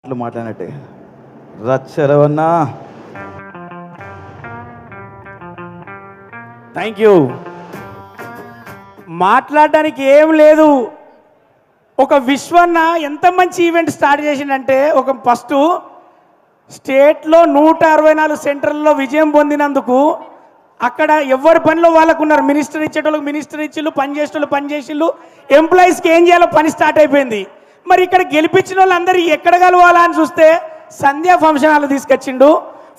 మాట్లాడినట్టే రచ్చరవన్నా. Thank you. మాట్లాడడానికి ఏం లేదు. ఒక విశ్వన్న ఎంత మంచి ఈవెంట్ స్టార్ట్ చేసిందంటే, ఒక ఫస్ట్ స్టేట్లో 164 సెంటర్లలో విజయం పొందినందుకు అక్కడ ఎవరి పనిలో వాళ్ళకు ఉన్నారు. మినిస్టర్ ఇచ్చేటోళ్ళకి మినిస్టర్ ఇచ్చిళ్ళు, పని చేసేటోళ్ళు పని చేసిళ్ళు, ఎంప్లాయీస్కి ఏం చేయాలో పని స్టార్ట్ అయిపోయింది. మరి ఇక్కడ గెలిపించిన వాళ్ళందరూ ఎక్కడ కలవాలా అని చూస్తే సంధ్యా ఫంక్షన్ హాల్ తీసుకొచ్చిండు.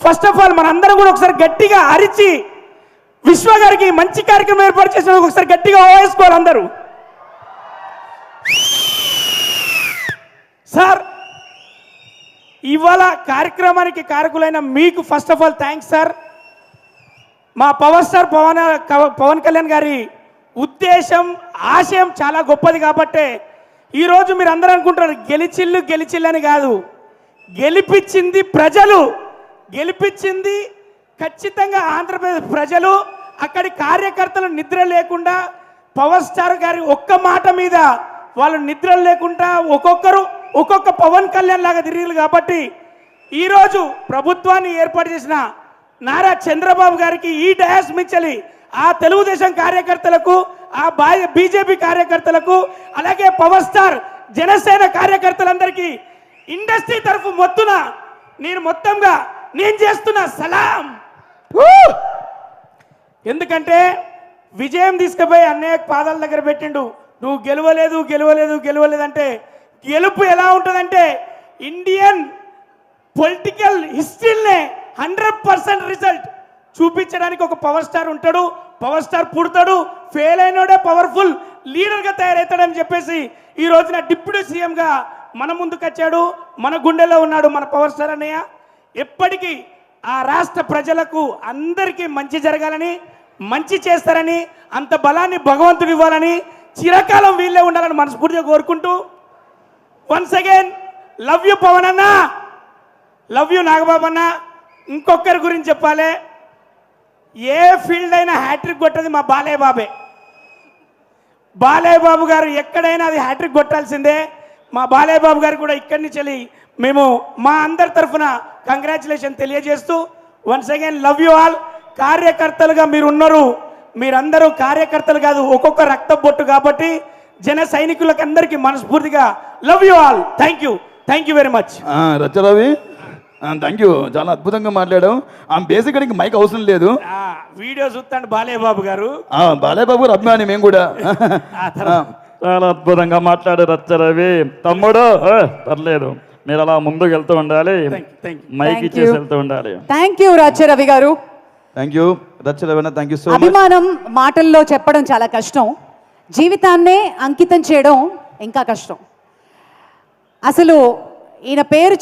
ఫస్ట్ ఆఫ్ ఆల్ మనందరం కూడా ఒకసారి గట్టిగా అరిచి విశ్వ గారికి మంచి కార్యక్రమం ఏర్పాటు చేసిన ఒకసారి గట్టిగా ఓవేసుకోవాలి అందరూ. సార్, ఇవాళ కార్యక్రమానికి కారకులైన మీకు first of all thanks sir. మా పవర్ స్టార్ పవన్ కళ్యాణ్ గారి ఉద్దేశం ఆశయం చాలా గొప్పది కాబట్టే ఈరోజు మీరు అందరూ అనుకుంటారు గెలిచిల్లు అని కాదు, గెలిపించింది ప్రజలు, గెలిపించింది ఖచ్చితంగా ఆంధ్రప్రదేశ్ ప్రజలు. అక్కడి కార్యకర్తలు నిద్ర లేకుండా పవర్ స్టార్ గారి ఒక్క మాట మీద వాళ్ళు నిద్ర లేకుండా ఒక్కొక్కరు ఒక్కొక్క పవన్ కళ్యాణ్ లాగా తిరిగారు. కాబట్టి ఈరోజు ప్రభుత్వాన్ని ఏర్పాటు చేసిన నారా చంద్రబాబు గారికి ఈ డయాస్ మించలి ఆ తెలుగుదేశం కార్యకర్తలకు, ఆ బీజేపీ కార్యకర్తలకు, అలాగే పవర్ స్టార్ జనసేన కార్యకర్తలందరికీ ఇండస్ట్రీ తరఫు నేను చేస్తున్న సలాం. ఎందుకంటే విజయం తీసుకుపోయి అన్నయ్య పాదాల దగ్గర పెట్టిండు. నువ్వు గెలవలేదు అంటే గెలుపు ఎలా ఉంటుందంటే ఇండియన్ పొలిటికల్ హిస్టరీనే 100% రిజల్ట్ చూపించడానికి ఒక పవర్ స్టార్ ఉంటాడు. పవర్ స్టార్ పుడతాడు, ఫెయిల్ అయినోడే పవర్ఫుల్ లీడర్గా తయారవుతాడని చెప్పేసి ఈ రోజున డిప్యూటీ సీఎంగా మన ముందుకు వచ్చాడు. మన గుండెలో ఉన్నాడు మన పవర్ స్టార్ అన్నయ్య. ఎప్పటికీ ఆ రాష్ట్ర ప్రజలకు అందరికీ మంచి జరగాలని, మంచి చేస్తారని, అంత బలాన్ని భగవంతుడు ఇవ్వాలని, చిరకాలం వీళ్ళే ఉండాలని మనస్ఫూర్తిగా కోరుకుంటూ once again love you Pawan అన్న, లవ్ యూ నాగబాబు అన్న. ఇంకొకరి గురించి చెప్పాలి, ఏ ఫీల్డ్ అయినా హ్యాట్రిక్ కొట్టది మా బాలయ్య బాబే. బాలయ్య బాబు గారు ఎక్కడైనా అది హ్యాట్రిక్ కొట్టాల్సిందే. మా బాలయ్య బాబు గారు కూడా ఇక్కడి నుంచి మేము మా అందరి తరఫున కంగ్రాచులేషన్ తెలియజేస్తూ once again love you all. కార్యకర్తలుగా మీరు ఉన్నారు, మీరందరూ కార్యకర్తలు కాదు, ఒక్కొక్క రక్త బొట్టు. కాబట్టి జన సైనికులకు అందరికీ మనస్ఫూర్తిగా love you all. Thank you very much. Racha Ravi, thank you, చాలా అద్భుతంగా మాట్లాడాం. బేసిక్గా నీకు మైక్ అవసరం లేదు. వీడియో చూస్తాను బాలయ్య బాబు గారు. బాలయ్య బాబు గారు అభిమాని మేము కూడా. చాలా అద్భుతంగా మాట్లాడు రచ్చరవి తమ్ముడు. పర్లేదు, మీరు అలా ముందుకు వెళ్తూ ఉండాలి, మైక్ ఇచ్చేసి వెళ్తూ ఉండాలి. థ్యాంక్ యూ రచ్చరవి గారు. Thank you Racha Ravi, thank you so much. అభిమానం మాటల్లో చెప్పడం చాలా కష్టం, జీవితాన్నే అంకితం చేయడం ఇంకా కష్టం. అసలు ఈయన పేరు